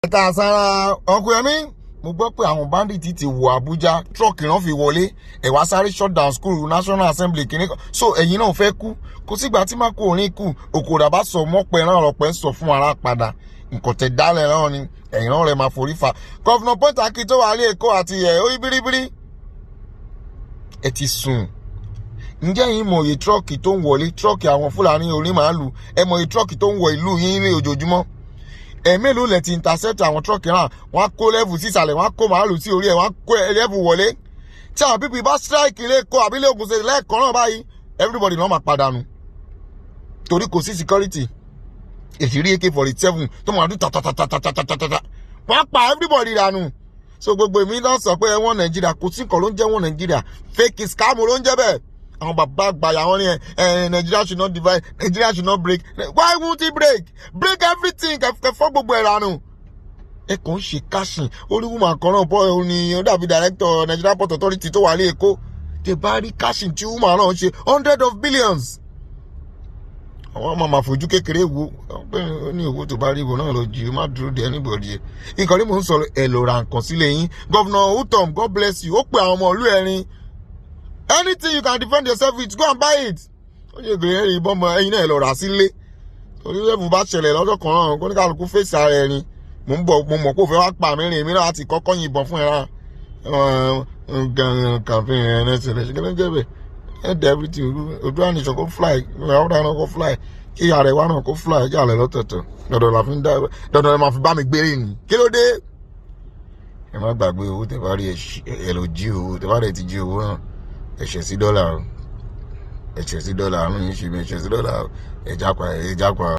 ẹ̀ta sára ọkùnrin mi mo gbọ́ pé àwọn bandits ti wọ Abuja truck náà fi wọlé ẹ̀wá sáré shut down school National Assembly kìíní kan so ẹ̀yin náà fẹ́ kú kò sígbà tí má kó orin kù òkòrò àbá sọ mọ́pẹ́ náà ọ̀pẹ́ sọ fún ara padà nǹkan tẹ̀ dálẹ̀ náà ni ẹ̀yin náà rẹ̀ máa forí fa Governor Point Akintoye wà ní Èkó àti oyi biribiri ẹ ti sùn ǹjẹ́ yín mọ̀ iye truck tó ń wọlé truck àwọn Fúlàní orí màálù ẹ mọ̀ iye truck tó ń wọ ìlú yín ní ojoojúmọ́ mélòó lẹ ti intercept àwọn truck náà wọ́n á kó level sísàlẹ̀ wọ́n á kó màálù sí orí ẹ̀ wọ́n á kó level wọlé tí àwọn pípì bá strike lẹ́kọ̀ọ́ àbílẹ̀ Ògùn ṣe lẹ́ẹ̀kan náà báyìí everybody náà máa padànù torí kò sí security èsìrí AK-47 tó máa dún tàtàtàtàtàtàtàtà wọ́n á pa everybody dànù so gbogbo èmi náà sọ pé ẹ̀wọ̀n Nàìjíríà kò sí nǹkan ló ń jẹ́ wọ́n Nàìjíríà fake scam ló ń jẹ́ bẹ́ẹ̀ àwọn bàbá àgbàyà wọn ni Nigeria should not divide Nigeria should not break why won't he break everything kẹfọ́ gbogbo ẹ̀ ránù ẹ kàn ń ṣe káṣìn olúwùmọ̀ kan náà bọ́ ẹ ní ó dàbí director Nigeria Port Authority tó wà ní Èkó tẹ bá rí káṣìn tí wùmọ̀ náà ń ṣe 100 of billions àwọn ọmọ máa fojú kékeré wo ó ní owó tó bá rí ìwọ náà lọ jí o má dúró de anybody nǹkan ní mò ń sọ̀rọ̀ ẹ lọ ra nǹkan sílẹ̀ yín Governor Utom God bless you ó pe àwọn ọmọ ìlú ẹ̀rin anything you can defend yourself with go and buy it ó yẹ kò yẹ ìbọn mọ ẹyin náà lọ rà sílé torí lẹ́bùn bá ṣẹlẹ̀ lọ́jọ́ kan náà kó ní kálukú fèsì ara ẹni mo mọ̀ pé òfin wá pa mẹ́rin èmi náà láti kọ́kọ́ yìnbọn fún ẹ̀rá kàfin ẹ̀rẹ́sẹ̀lẹ̀ ṣe kẹ́lẹ́ jẹ́ bẹ̀ ẹ̀dẹ̀ everything Oòduà nation kó fly ọ̀dà náà kó fly kí ààrẹ wa náà kó fly kí ààrẹ lọ́tọ̀ọ̀tọ̀ dandan la fi ń dá dandan la máa fi bá mi gbére ni kí ló dé ẹ má gbàgbé owó tẹ bá rí ẹ lọ jí owó tẹ bá rẹ ti jí owó náà ẹ̀ṣẹ̀ sí dọ́là àánú yìí ṣe bí ẹ̀ṣẹ̀ sí dọ́là ẹ̀jápa